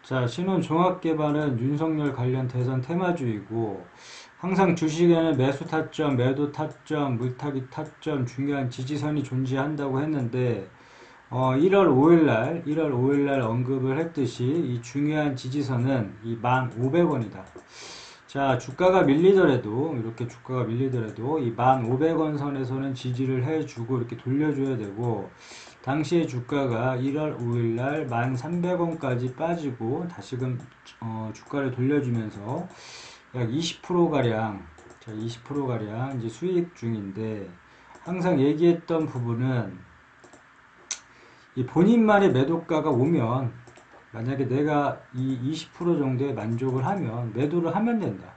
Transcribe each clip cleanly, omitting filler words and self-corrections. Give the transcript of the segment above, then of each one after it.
자, 신혼종합개발은 윤석열 관련 대선 테마주이고 항상 주식에는 매수 타점, 매도 타점, 물타기 타점, 중요한 지지선이 존재한다고 했는데 1월 5일 날 언급을 했듯이 이 중요한 지지선은 이 1,500원이다. 자, 주가가 밀리더라도 이렇게 주가가 밀리더라도 이 1,500원 선에서는 지지를 해주고 이렇게 돌려줘야 되고 당시에 주가가 1월 5일 날 1,300원까지 빠지고 다시금 주가를 돌려주면서 약 20%가량 자, 20%가량 이제 수익 중인데 항상 얘기했던 부분은 이 본인만의 매도가가 오면 만약에 내가 이 20% 정도에 만족을 하면 매도를 하면 된다.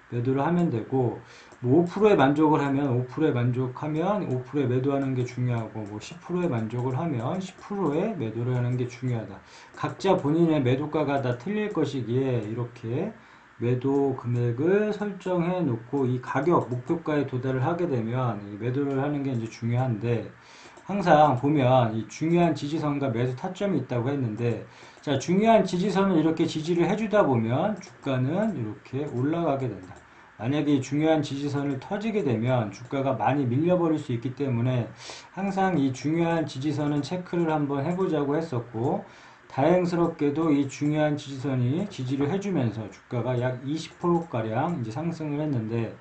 매도를 하면 되고 뭐 5%에 만족을 하면 5%에 만족하면 5%에 매도하는 게 중요하고 뭐 10%에 만족을 하면 10%에 매도를 하는 게 중요하다. 각자 본인의 매도가가 다 틀릴 것이기에 이렇게 매도 금액을 설정해 놓고 이 가격 목표가에 도달을 하게 되면 이 매도를 하는 게 이제 중요한데 항상 보면 이 중요한 지지선과 매수 타점이 있다고 했는데 자, 중요한 지지선을 이렇게 지지를 해주다 보면 주가는 이렇게 올라가게 된다. 만약에 중요한 지지선을 터지게 되면 주가가 많이 밀려버릴 수 있기 때문에 항상 이 중요한 지지선은 체크를 한번 해보자고 했었고 다행스럽게도 이 중요한 지지선이 지지를 해주면서 주가가 약 20%가량 이제 상승을 했는데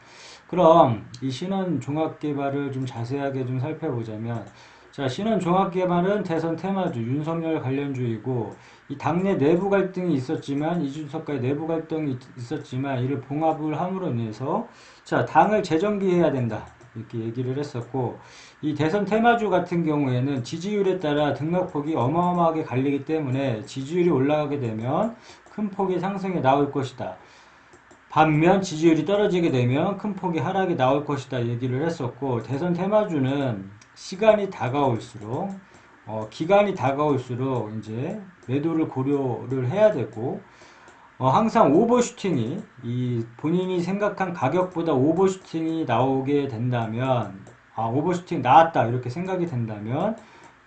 그럼 이 신원 종합개발을 좀 자세하게 좀 살펴보자면 자, 신원종합개발은 대선 테마주, 윤석열 관련주이고, 이 당내 내부 갈등이 있었지만, 이준석과의 내부 갈등이 있었지만, 이를 봉합을 함으로 인해서, 자, 당을 재정비해야 된다. 이렇게 얘기를 했었고, 이 대선 테마주 같은 경우에는 지지율에 따라 등락폭이 어마어마하게 갈리기 때문에 지지율이 올라가게 되면 큰 폭의 상승이 나올 것이다. 반면 지지율이 떨어지게 되면 큰 폭의 하락이 나올 것이다 얘기를 했었고 대선 테마주는 시간이 다가올수록 기간이 다가올수록 이제 매도를 고려를 해야 되고 항상 오버슈팅이 이 본인이 생각한 가격보다 오버슈팅이 나오게 된다면 오버슈팅 나왔다 이렇게 생각이 된다면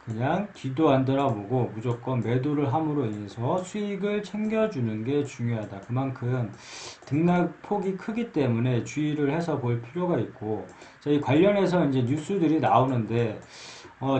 그냥 뒤도 안 돌아보고 무조건 매도를 함으로 인해서 수익을 챙겨주는 게 중요하다. 그만큼 등락폭이 크기 때문에 주의를 해서 볼 필요가 있고, 자, 이 관련해서 이제 뉴스들이 나오는데,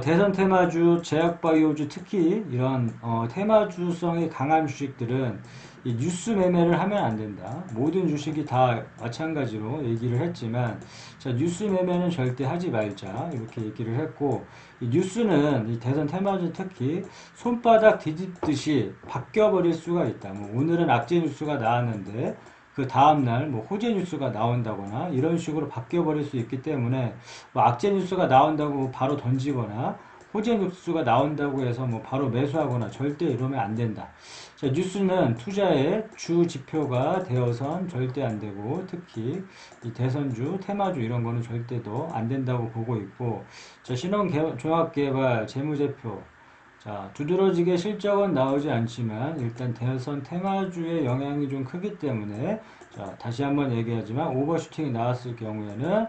대선 테마주, 제약바이오주 특히 이런 테마주성이 강한 주식들은 이 뉴스 매매를 하면 안 된다. 모든 주식이 다 마찬가지로 얘기를 했지만, 자, 뉴스 매매는 절대 하지 말자 이렇게 얘기를 했고, 이 뉴스는 이 대선 테마주 특히 손바닥 뒤집듯이 바뀌어버릴 수가 있다. 뭐 오늘은 악재 뉴스가 나왔는데 그 다음날 뭐 호재 뉴스가 나온다거나 이런 식으로 바뀌어버릴 수 있기 때문에 뭐 악재 뉴스가 나온다고 바로 던지거나 호재 뉴스가 나온다고 해서 뭐 바로 매수하거나 절대 이러면 안 된다. 자, 뉴스는 투자의 주 지표가 되어선 절대 안 되고 특히 이 대선주, 테마주 이런 거는 절대도 안 된다고 보고 있고 자, 신혼종합개발 재무제표 자, 두드러지게 실적은 나오지 않지만 일단 대선 테마주의 영향이 좀 크기 때문에 자, 다시 한번 얘기하지만 오버슈팅이 나왔을 경우에는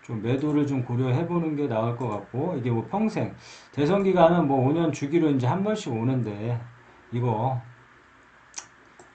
좀 매도를 좀 고려해 보는 게 나을 것 같고 이게 뭐 평생 대선 기간은 뭐 5년 주기로 이제 한 번씩 오는데 이거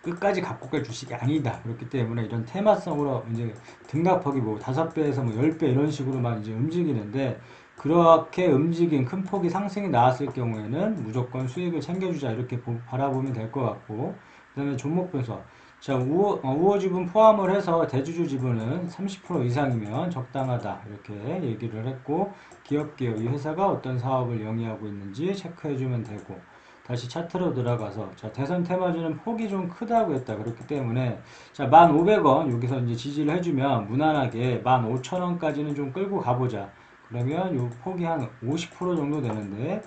끝까지 갖고 갈 주식이 아니다. 그렇기 때문에 이런 테마성으로 이제 등락폭이 뭐 5배에서 뭐 10배 이런 식으로만 이제 움직이는데 그렇게 움직인 큰 폭이 상승이 나왔을 경우에는 무조건 수익을 챙겨주자 이렇게 바라보면 될 것 같고 그 다음에 종목 분석 자 우호 지분 포함을 해서 대주주 지분은 30% 이상이면 적당하다 이렇게 얘기를 했고 기업계의 이 회사가 어떤 사업을 영위하고 있는지 체크해주면 되고 다시 차트로 들어가서 자 대선 테마주는 폭이 좀 크다고 했다 그렇기 때문에 자 1,500원 여기서 이제 지지를 해주면 무난하게 15,000원까지는 좀 끌고 가보자 그러면 요 폭이 한 50% 정도 되는데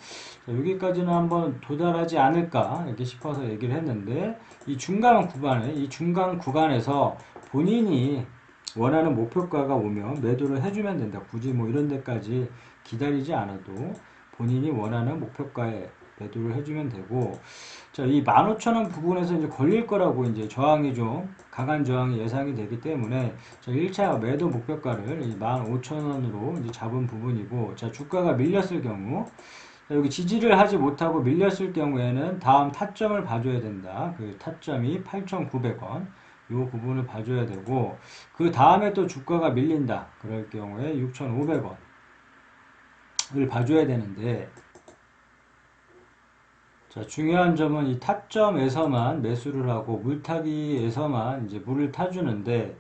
자, 여기까지는 한번 도달하지 않을까 이렇게 싶어서 얘기를 했는데 이 중간 구간에서 본인이 원하는 목표가가 오면 매도를 해주면 된다. 굳이 뭐 이런 데까지 기다리지 않아도 본인이 원하는 목표가에 매도를 해주면 되고, 자, 이 15,000원 부분에서 이제 걸릴 거라고 이제 저항이 좀, 강한 저항이 예상이 되기 때문에, 자, 1차 매도 목표가를 이 15,000원으로 이제 잡은 부분이고, 자, 주가가 밀렸을 경우, 여기 지지를 하지 못하고 밀렸을 경우에는 다음 타점을 봐줘야 된다. 그 타점이 8,900원. 요 부분을 봐줘야 되고, 그 다음에 또 주가가 밀린다. 그럴 경우에 6,500원을 봐줘야 되는데, 자, 중요한 점은 이 타점에서만 매수를 하고 물타기에서만 이제 물을 타주는데,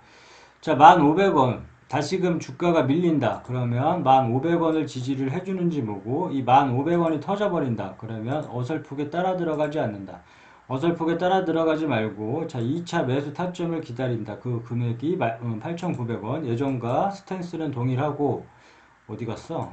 자, 1,500원. 다시금 주가가 밀린다. 그러면 1,500원을 지지를 해주는지 보고, 이 1,500원이 터져버린다. 그러면 어설프게 따라 들어가지 않는다. 어설프게 따라 들어가지 말고, 자, 2차 매수 타점을 기다린다. 그 금액이 8,900원. 예전과 스탠스는 동일하고, 어디 갔어?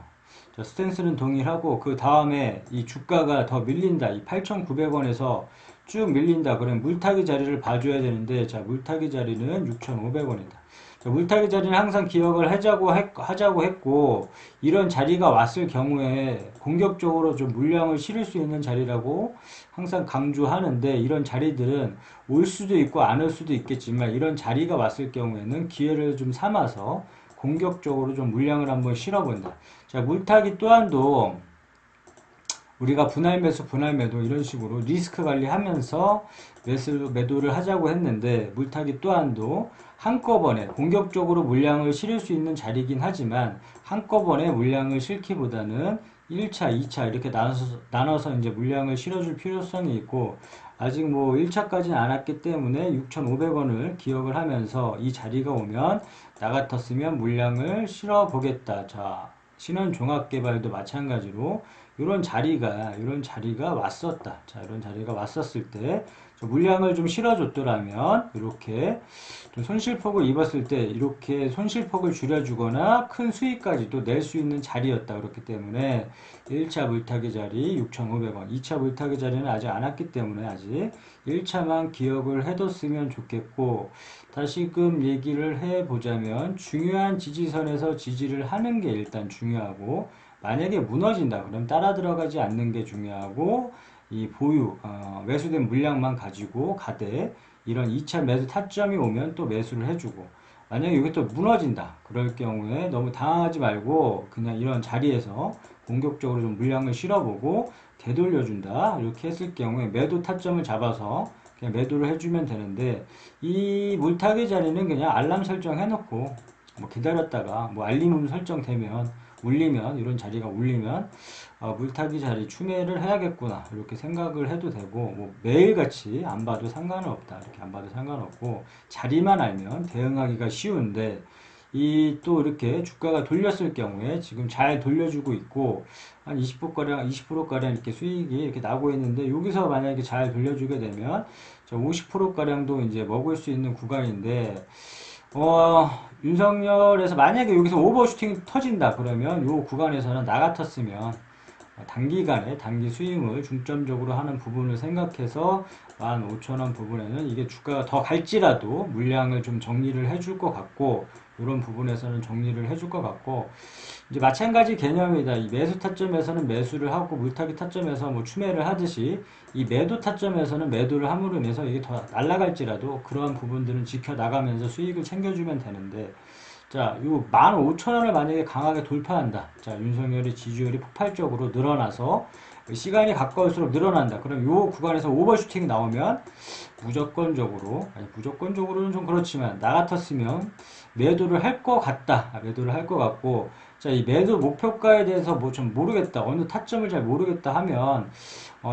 자, 스탠스는 동일하고, 그 다음에 이 주가가 더 밀린다. 이 8,900원에서 쭉 밀린다. 그러면 물타기 자리를 봐줘야 되는데, 자, 물타기 자리는 6,500원이다. 물타기 자리는 항상 기억을 하자고 했고, 이런 자리가 왔을 경우에 공격적으로 좀 물량을 실을 수 있는 자리라고 항상 강조하는데, 이런 자리들은 올 수도 있고 안 올 수도 있겠지만, 이런 자리가 왔을 경우에는 기회를 좀 삼아서 공격적으로 좀 물량을 한번 실어본다. 자, 물타기 또한도 우리가 분할 매수, 분할 매도 이런 식으로 리스크 관리하면서 매도를 하자고 했는데, 물타기 또한도 한꺼번에 공격적으로 물량을 실을 수 있는 자리이긴 하지만, 한꺼번에 물량을 실기보다는 1차, 2차 이렇게 나눠서 이제 물량을 실어줄 필요성이 있고, 아직 뭐 1차까지는 안 왔기 때문에 6,500원을 기억을 하면서 이 자리가 오면 나 같았으면 물량을 실어 보겠다. 자, 신원종합개발도 마찬가지로 이런 자리가 왔었다. 자, 이런 자리가 왔었을 때 물량을 좀 실어줬더라면 이렇게 좀 손실폭을 입었을 때 이렇게 손실폭을 줄여주거나 큰 수익까지도 낼 수 있는 자리였다. 그렇기 때문에 1차 물타기 자리 6,500원, 2차 물타기 자리는 아직 안 왔기 때문에 아직 1차만 기억을 해뒀으면 좋겠고, 다시금 얘기를 해보자면 중요한 지지선에서 지지를 하는 게 일단 중요하고, 만약에 무너진다 그럼 따라 들어가지 않는 게 중요하고, 이 매수된 물량만 가지고 가되 이런 2차 매수 타점이 오면 또 매수를 해주고, 만약에 이게 또 무너진다 그럴 경우에 너무 당황하지 말고 그냥 이런 자리에서 공격적으로 좀 물량을 실어보고 되돌려준다 이렇게 했을 경우에 매도 타점을 잡아서 그냥 매도를 해주면 되는데, 이 물타기 자리는 그냥 알람 설정 해놓고 뭐 기다렸다가 뭐 알림 설정되면 울리면, 이런 자리가 울리면 물타기 자리 추매를 해야겠구나 이렇게 생각을 해도 되고, 뭐 매일같이 안 봐도 상관은 없다 이렇게 안 봐도 상관없고, 자리만 알면 대응하기가 쉬운데, 이 또 이렇게 주가가 돌렸을 경우에 지금 잘 돌려주고 있고 한 20%가량 이렇게 수익이 이렇게 나고 있는데, 여기서 만약에 잘 돌려주게 되면 50%가량도 이제 먹을 수 있는 구간인데, 윤석열에서 만약에 여기서 오버슈팅이 터진다 그러면 요 구간에서는 나 같았으면 단기간에 단기 수익을 중점적으로 하는 부분을 생각해서 15,000원 부분에는 이게 주가가 더 갈지라도 물량을 좀 정리를 해줄 것 같고, 이런 부분에서는 정리를 해줄 것 같고, 이제 마찬가지 개념이다. 이 매수 타점에서는 매수를 하고 물타기 타점에서 뭐 추매를 하듯이 이 매도 타점에서는 매도를 함으로 인해서 이게 더 날아갈지라도 그러한 부분들은 지켜나가면서 수익을 챙겨주면 되는데, 자, 요 15,000원을 만약에 강하게 돌파한다. 자, 윤석열의 지지율이 폭발적으로 늘어나서 시간이 가까울수록 늘어난다. 그럼 요 구간에서 오버슈팅이 나오면 무조건적으로는 좀 그렇지만 나 같았으면 매도를 할 것 같다. 매도를 할 것 같고, 자, 이 매도 목표가에 대해서 뭐 좀 모르겠다. 어느 타점을 잘 모르겠다 하면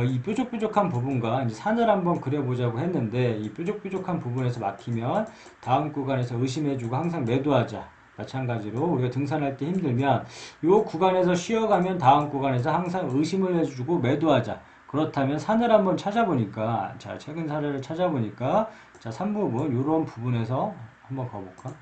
이 뾰족뾰족한 부분과 이제 산을 한번 그려보자고 했는데, 이 뾰족뾰족한 부분에서 막히면 다음 구간에서 의심해주고 항상 매도하자. 마찬가지로 우리가 등산할 때 힘들면 이 구간에서 쉬어가면 다음 구간에서 항상 의심을 해주고 매도하자. 그렇다면 산을 한번 찾아보니까, 자, 최근 사례를 찾아보니까, 자, 3부분, 요런 부분에서 한번 가볼까?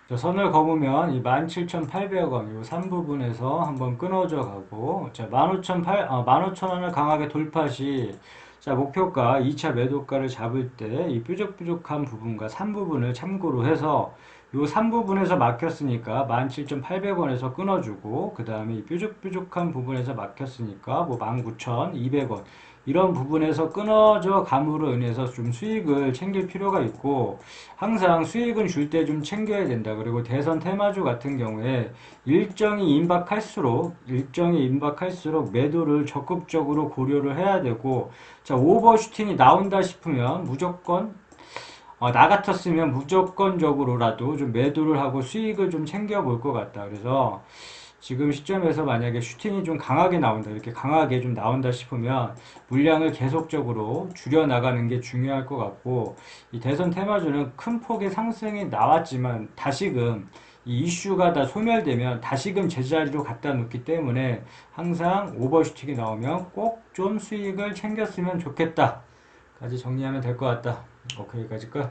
자, 선을 그으면 이 17,800원, 요 3부분에서 한번 끊어져 가고, 자, 15,000원을 강하게 돌파 시, 자, 목표가 2차 매도가를 잡을 때 이 뾰족뾰족한 부분과 3부분을 참고로 해서 요 3부분에서 막혔으니까 17,800원에서 끊어주고, 그 다음에 이 뾰족뾰족한 부분에서 막혔으니까 뭐 19,200원 이런 부분에서 끊어져 감으로 인해서 좀 수익을 챙길 필요가 있고, 항상 수익은 줄 때 좀 챙겨야 된다. 그리고 대선 테마주 같은 경우에 일정이 임박할수록 매도를 적극적으로 고려를 해야 되고, 자, 오버슈팅이 나온다 싶으면 무조건 나 같았으면 무조건적으로라도 좀 매도를 하고 수익을 좀 챙겨볼 것 같다. 그래서 지금 시점에서 만약에 슈팅이 좀 강하게 나온다, 이렇게 강하게 좀 나온다 싶으면 물량을 계속적으로 줄여나가는 게 중요할 것 같고, 이 대선 테마주는 큰 폭의 상승이 나왔지만 다시금 이 이슈가 다 소멸되면 다시금 제자리로 갖다 놓기 때문에 항상 오버슈팅이 나오면 꼭 좀 수익을 챙겼으면 좋겠다 까지 정리하면 될 것 같다. 오케이, 여기까지 끝.